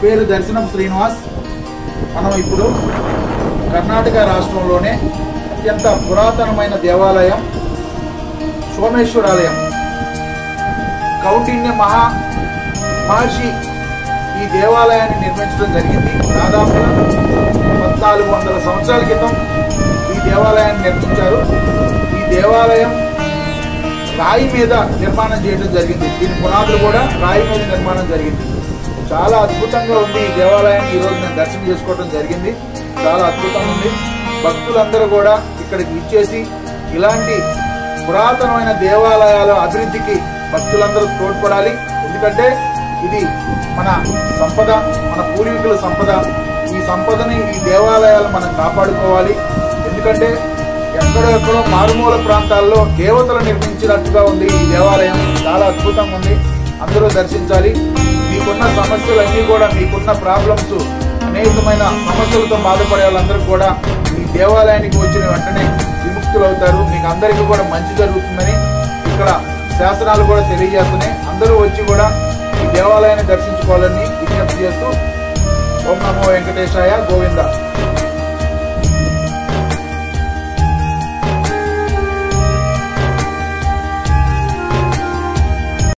పేరు దర్శనం శ్రీనివాస్. మనం ఇప్పుడు కర్ణాటక రాష్ట్రంలోనే అత్యంత పురాతనమైన దేవాలయం సోమేశ్వరాలయం, కౌండిన్య మహర్షి ఈ దేవాలయాన్ని నిర్మించడం జరిగింది. దాదాపుగా 1400 సంవత్సరాల క్రితం ఈ దేవాలయాన్ని నిర్మించారు. ఈ దేవాలయం రాయి మీద నిర్మాణం చేయడం జరిగింది. దీని పునాదులు కూడా రాయి మీద నిర్మాణం జరిగింది. చాలా అద్భుతంగా ఉంది ఈ దేవాలయాన్ని ఈరోజు నేను దర్శనం చేసుకోవడం జరిగింది. చాలా అద్భుతంగా ఉంది. భక్తులందరూ కూడా ఇక్కడికి ఇచ్చేసి ఇలాంటి పురాతనమైన దేవాలయాల అభివృద్ధికి భక్తులందరూ తోడ్పడాలి. ఎందుకంటే ఇది మన సంపద, మన పూర్వీకుల సంపద. ఈ సంపదని, ఈ దేవాలయాలు మనం కాపాడుకోవాలి. ఎందుకంటే ఎక్కడెక్కడో మారుమూల ప్రాంతాల్లో దేవతలు నిర్మించినట్టుగా ఉంది ఈ దేవాలయం. చాలా అద్భుతంగా ఉంది. అందరూ దర్శించాలి. మీకున్న సమస్యలన్నీ కూడా, మీకున్న ప్రాబ్లమ్స్, అనేకమైన సమస్యలతో బాధపడే వాళ్ళందరూ కూడా ఈ దేవాలయానికి వచ్చిన వెంటనే విముక్తులవుతారు. మీకు అందరికీ కూడా మంచి జరుగుతుందని ఇక్కడ శాసనాలు కూడా తెలియజేస్తున్నాయి. అందరూ వచ్చి కూడా ఈ దేవాలయాన్ని దర్శించుకోవాలని విజ్ఞప్తి చేస్తూ ఓం నమో వెంకటేశాయ గోవింద.